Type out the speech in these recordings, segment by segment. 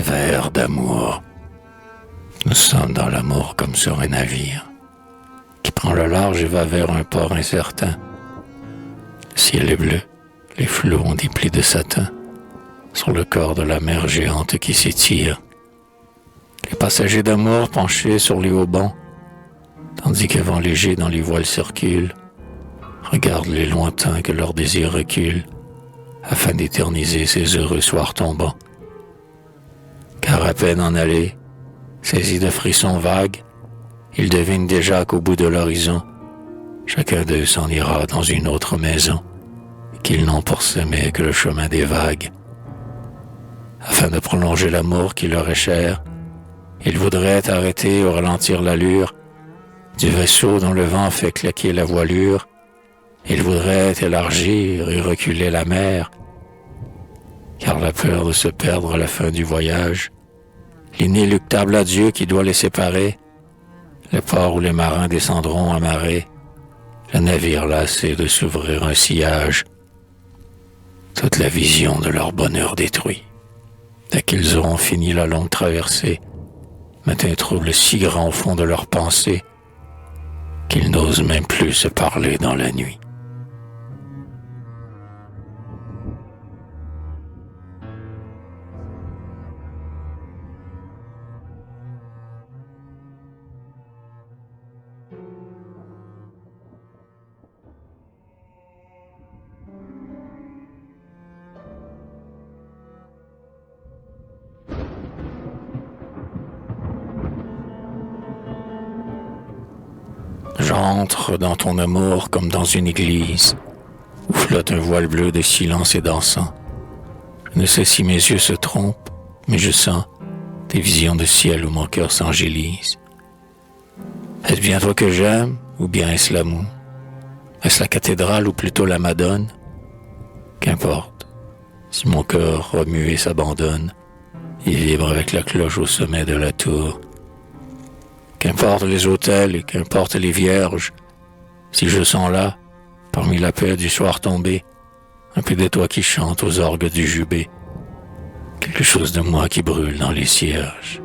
vers d'amour. Nous sommes dans l'amour comme sur un navire qui prend le large et va vers un port incertain. Le ciel est bleu, les flots ont des plis de satin sur le corps de la mer géante qui s'étire. Les passagers d'amour penchés sur les haubans, tandis que vent léger dans les voiles circule, regardent les lointains que leur désir recule, afin d'éterniser ces heureux soirs tombants. Car à peine en aller, saisis de frissons vagues, ils devinent déjà qu'au bout de l'horizon, chacun d'eux s'en ira dans une autre maison, et qu'ils n'ont pour s'aimer que le chemin des vagues. Afin de prolonger l'amour qui leur est cher, ils voudraient arrêter ou ralentir l'allure du vaisseau dont le vent fait claquer la voilure. Ils voudraient élargir et reculer la mer, car la peur de se perdre à la fin du voyage, l'inéluctable adieu qui doit les séparer, le port où les marins descendront amarrés, le navire lassé de s'ouvrir un sillage, toute la vision de leur bonheur détruit. Dès qu'ils auront fini la longue traversée, met un trouble si grand au fond de leurs pensées qu'ils n'osent même plus se parler dans la nuit. J'entre dans ton amour comme dans une église, où flotte un voile bleu de silence et dansant. Je ne sais si mes yeux se trompent, mais je sens des visions de ciel où mon cœur s'angélise. Est-ce bien toi que j'aime, ou bien est-ce l'amour? Est-ce la cathédrale ou plutôt la Madone? Qu'importe, si mon cœur remué s'abandonne, il vibre avec la cloche au sommet de la tour. Qu'importe les autels et qu'importe les vierges, si je sens là, parmi la paix du soir tombé, un peu de toi qui chante aux orgues du jubé, quelque chose de moi qui brûle dans les cierges.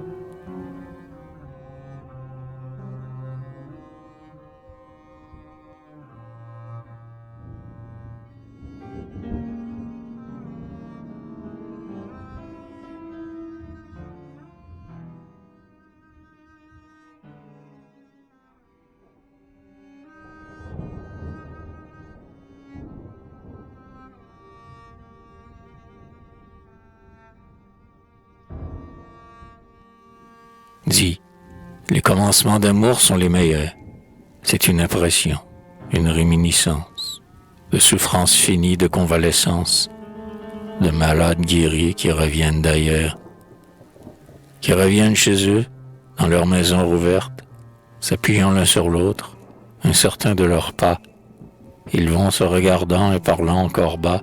Dis, les commencements d'amour sont les meilleurs. C'est une impression, une réminiscence, de souffrances finies, de convalescence, de malades guéris qui reviennent d'ailleurs, qui reviennent chez eux, dans leur maison rouverte, s'appuyant l'un sur l'autre, incertains de leurs pas. Ils vont se regardant et parlant encore bas,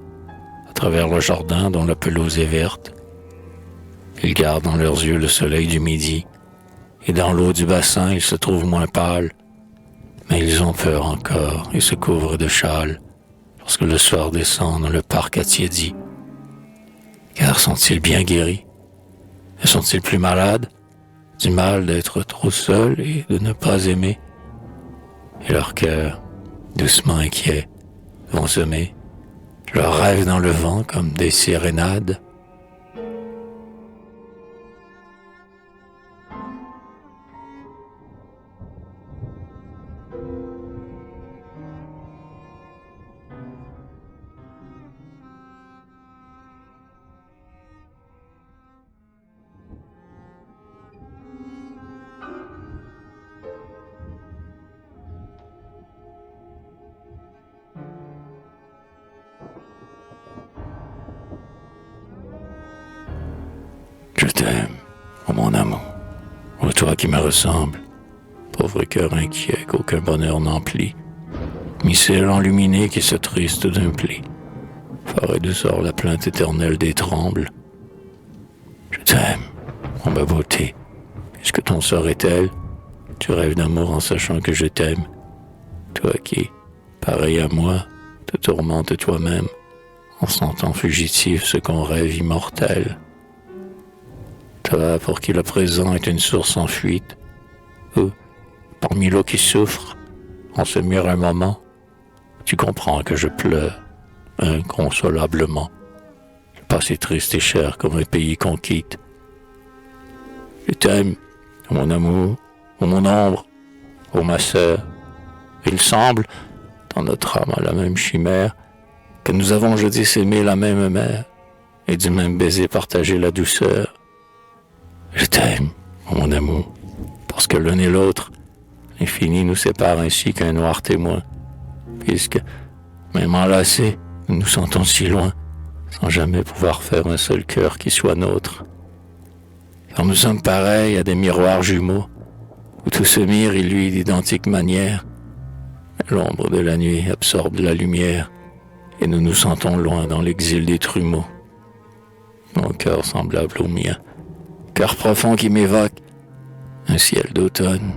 à travers le jardin dont la pelouse est verte. Ils gardent dans leurs yeux le soleil du midi, et dans l'eau du bassin, ils se trouvent moins pâles, mais ils ont peur encore et se couvrent de châles lorsque le soir descend dans le parc attiédi. Car sont-ils bien guéris? Ne sont-ils plus malades du mal d'être trop seuls et de ne pas aimer? Et leurs cœurs, doucement inquiets, vont semer leurs rêves dans le vent comme des sérénades. Je t'aime, oh mon amour, ô toi qui me ressemble, pauvre cœur inquiet qu'aucun bonheur n'emplit, missile enluminé qui se triste d'un pli, forêt de sort la plainte éternelle des trembles. Je t'aime, oh ma beauté, puisque ton sort est tel, tu rêves d'amour en sachant que je t'aime, toi qui, pareil à moi, te tourmentes toi-même, en sentant fugitif ce qu'on rêve immortel. Toi, pour qui le présent est une source en fuite, ou, parmi l'eau qui souffre, en se mire un moment, tu comprends que je pleure inconsolablement. Le passé triste et cher comme un pays qu'on quitte. Je t'aime, ô mon amour, ô mon ombre, ô ma sœur. Il semble, dans notre âme à la même chimère, que nous avons jadis aimé la même mère, et du même baiser partagé la douceur. Je t'aime, ô mon amour, parce que l'un et l'autre, l'infini nous sépare ainsi qu'un noir témoin, puisque, même enlacés, nous nous sentons si loin, sans jamais pouvoir faire un seul cœur qui soit nôtre. Car nous sommes pareils à des miroirs jumeaux, où tout se mire et lui d'identique manière. L'ombre de la nuit absorbe la lumière, et nous nous sentons loin dans l'exil des trumeaux. Mon cœur semblable au mien, cœur profond qui m'évoque un ciel d'automne,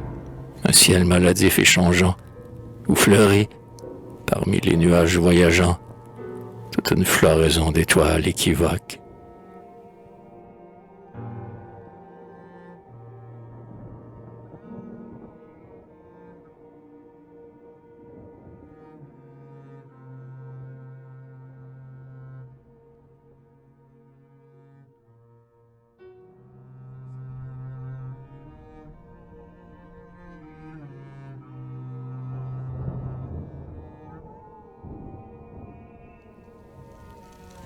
un ciel maladif et changeant, où fleurit, parmi les nuages voyageants, toute une floraison d'étoiles équivoques.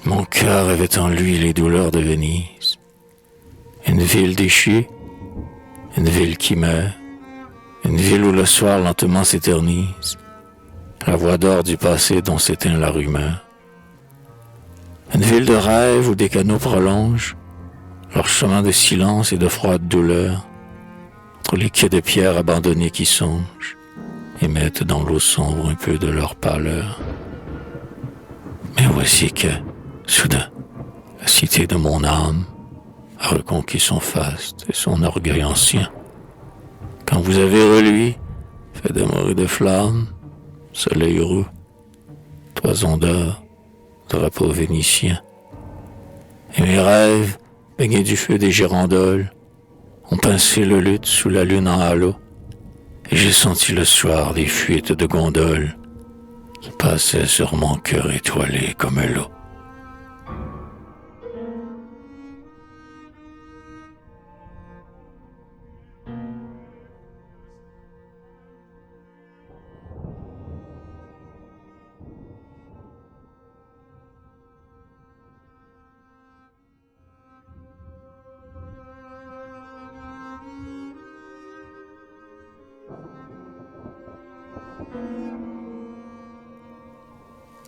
Mon cœur avait en lui les douleurs de Venise. Une ville déchue, une ville qui meurt, une ville où le soir lentement s'éternise, la voix d'or du passé dont s'éteint la rumeur. Une ville de rêve où des canaux prolongent leur chemin de silence et de froide douleur, entre les quais de pierre abandonnés qui songent et mettent dans l'eau sombre un peu de leur pâleur. Mais voici que, soudain, la cité de mon âme a reconquis son faste et son orgueil ancien. Quand vous avez reluit, fait d'amour et de flammes, soleil roux, toison d'or, drapeau vénitien. Et mes rêves, baignés du feu des girandoles, ont pincé le luth sous la lune en halo, et j'ai senti le soir des fuites de gondoles qui passaient sur mon cœur étoilé comme l'eau.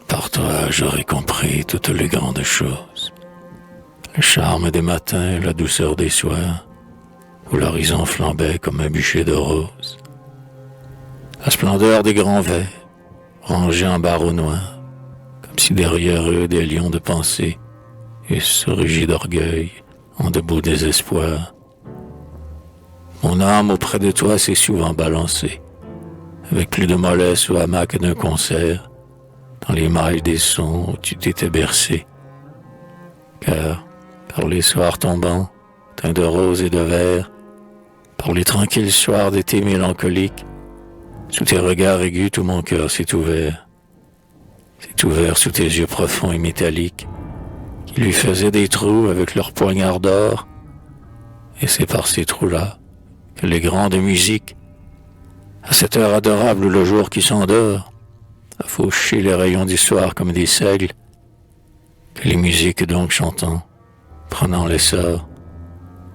Par toi, j'aurais compris toutes les grandes choses. Le charme des matins et la douceur des soirs, où l'horizon flambait comme un bûcher de roses. La splendeur des grands verts, rangés en barreaux noirs, comme si derrière eux des lions de pensée eussent rugi d'orgueil en debout désespoir. Mon âme auprès de toi s'est souvent balancée, avec plus de mollesse ou hamac d'un concert, dans les mailles des sons où tu t'étais bercé. Car, par les soirs tombants, teints de rose et de vert, par les tranquilles soirs d'été mélancolique, sous tes regards aigus tout mon cœur s'est ouvert. S'est ouvert sous tes yeux profonds et métalliques, qui lui faisaient des trous avec leurs poignards d'or, et c'est par ces trous-là que les grandes musiques, à cette heure adorable où le jour qui s'endort, a fauché les rayons du soir comme des seigles, que les musiques donc chantant, prenant l'essor,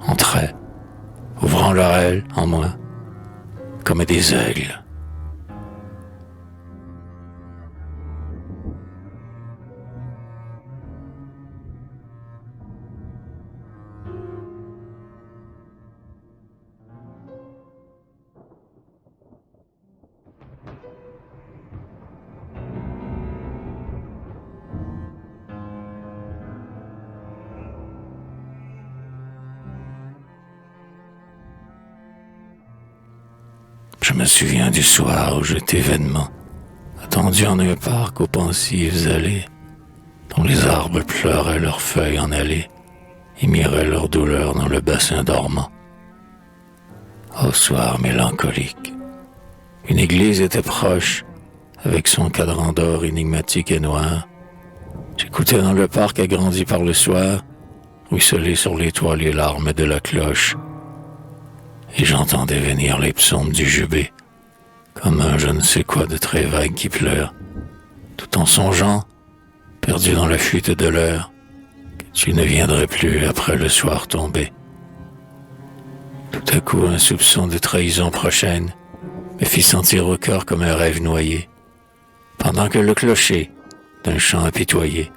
entraient, ouvrant leur aile en moi, comme des aigles. Je me souviens du soir où j'étais vainement attendu en un parc aux pensives allées, dont les arbres pleuraient leurs feuilles en allée, et miraient leur douleur dans le bassin dormant. Au soir mélancolique, une église était proche, avec son cadran d'or énigmatique et noir. J'écoutais dans le parc agrandi par le soir, ruisseler sur les toits les larmes de la cloche, et j'entendais venir les psaumes du jubé, comme un je ne sais quoi de très vague qui pleure, tout en songeant, perdu dans la fuite de l'heure, que tu ne viendrais plus après le soir tombé. Tout à coup, un soupçon de trahison prochaine me fit sentir au cœur comme un rêve noyé, pendant que le clocher, d'un chant apitoyé,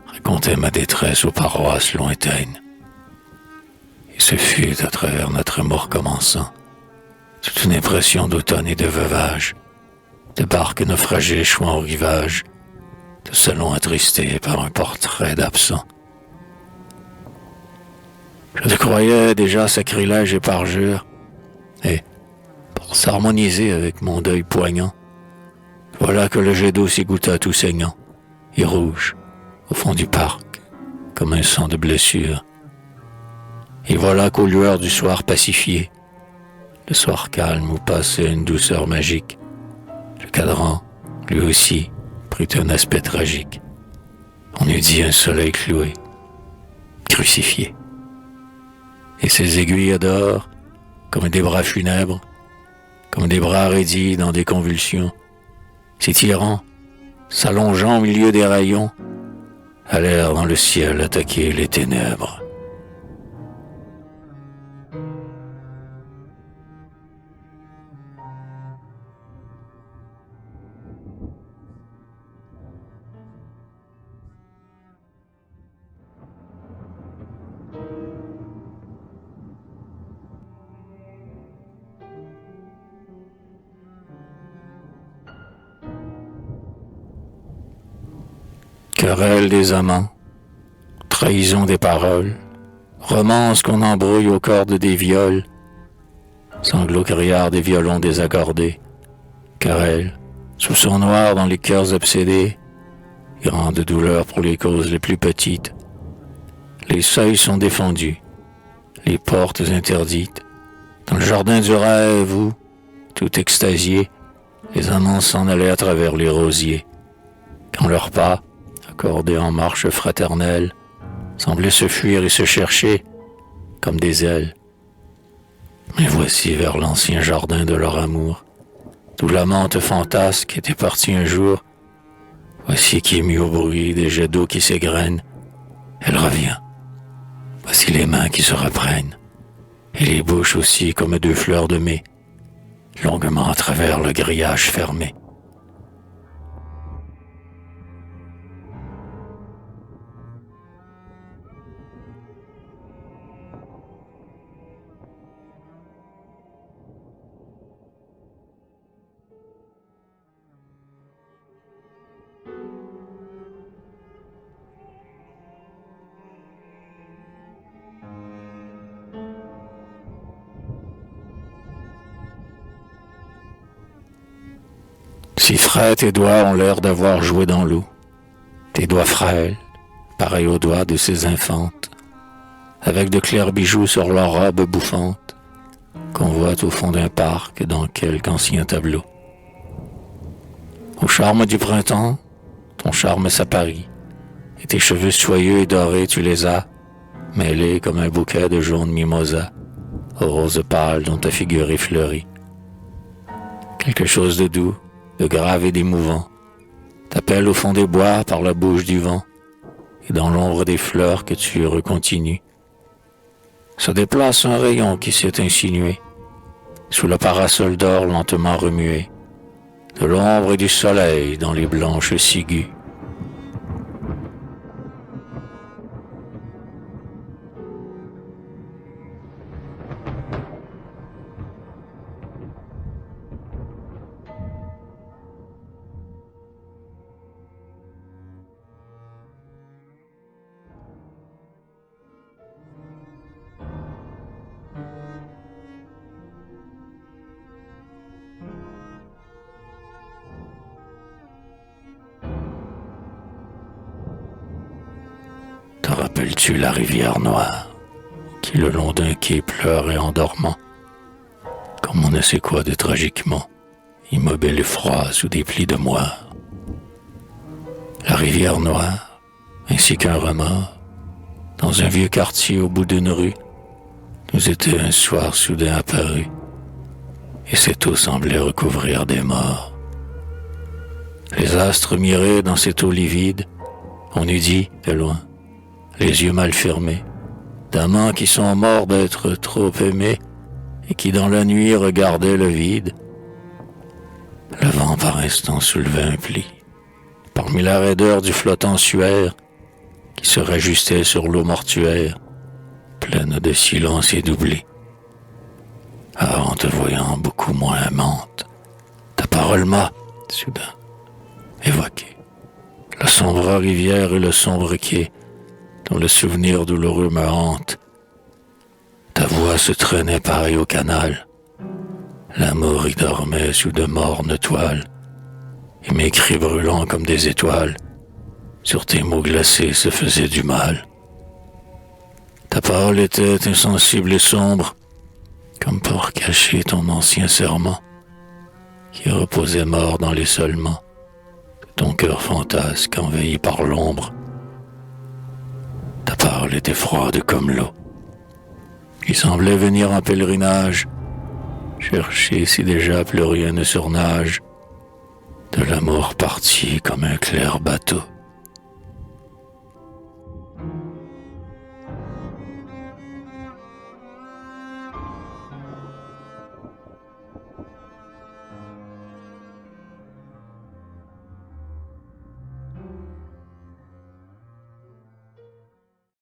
racontait ma détresse aux paroisses lointaines. Et ce fut, à travers notre amour commençant, toute une impression d'automne et de veuvage, de barques naufragées échouant au rivage, de salons attristés par un portrait d'absent. Je te croyais déjà sacrilège et parjure, et, pour s'harmoniser avec mon deuil poignant, voilà que le jet d'eau s'y goûta tout saignant, et rouge, au fond du parc, comme un sang de blessure. Et voilà qu'aux lueurs du soir pacifié, le soir calme où passait une douceur magique, le cadran, lui aussi, prit un aspect tragique. On eût dit un soleil cloué, crucifié. Et ses aiguilles d'or, comme des bras funèbres, comme des bras raidis dans des convulsions, s'étirant, s'allongeant au milieu des rayons, allèrent dans le ciel attaquer les ténèbres. Querelle des amants, trahison des paroles, romance qu'on embrouille aux cordes des viols, sanglots criards des violons désaccordés, querelle, soupçons noirs dans les cœurs obsédés, grande douleur pour les causes les plus petites. Les seuils sont défendus, les portes interdites. Dans le jardin du rêve où, tout extasiés, les amants s'en allaient à travers les rosiers, quand leurs pas, accordés en marche fraternelle, semblaient se fuir et se chercher comme des ailes. Mais voici vers l'ancien jardin de leur amour, d'où l'amante fantasque était partie un jour. Voici qui est mis au bruit des jets d'eau qui s'égrènent. Elle revient. Voici les mains qui se reprennent, et les bouches aussi comme deux fleurs de mai, longuement à travers le grillage fermé. Si frais tes doigts ont l'air d'avoir joué dans l'eau, tes doigts frêles, pareils aux doigts de ces infantes, avec de clairs bijoux sur leur robe bouffante, qu'on voit au fond d'un parc dans quelque ancien tableau. Au charme du printemps, ton charme s'apparit, et tes cheveux soyeux et dorés tu les as, mêlés comme un bouquet de jaunes mimosas, aux roses pâles dont ta figure est fleurie. Quelque chose de doux, de grave et d'émouvant, t'appelle au fond des bois par la bouche du vent, et dans l'ombre des fleurs que tu recontinues, se déplace un rayon qui s'est insinué, sous le parasol d'or lentement remué, de l'ombre et du soleil dans les blanches ciguës. rappelles-tu la rivière noire, qui le long d'un quai pleurait en dormant, comme on ne sait quoi de tragiquement, immobile et froid sous des plis de moire. La rivière noire, ainsi qu'un remords, dans un vieux quartier au bout d'une rue, nous était un soir soudain apparu, et cette eau semblait recouvrir des morts. Les astres miraient dans cette eau livide, on eût dit, de loin, les yeux mal fermés, d'amants qui sont morts d'être trop aimés et qui dans la nuit regardaient le vide. Le vent par instant soulevait un pli, parmi la raideur du flottant suaire qui se rajustait sur l'eau mortuaire, pleine de silence et d'oubli. Ah, en te voyant beaucoup moins amante, ta parole m'a, soudain, évoqué la sombre rivière et le sombre quai dont le souvenir douloureux me hante. Ta voix se traînait pareil au canal, l'amour y dormait sous de mornes toiles, et mes cris brûlants comme des étoiles sur tes mots glacés se faisaient du mal. Ta parole était insensible et sombre, comme pour cacher ton ancien serment, qui reposait mort dans l'isolement de ton cœur fantasque envahi par l'ombre. Ta parole était froide comme l'eau, qui semblait venir en pèlerinage, chercher si déjà plus rien ne surnage, de l'amour parti comme un clair bateau.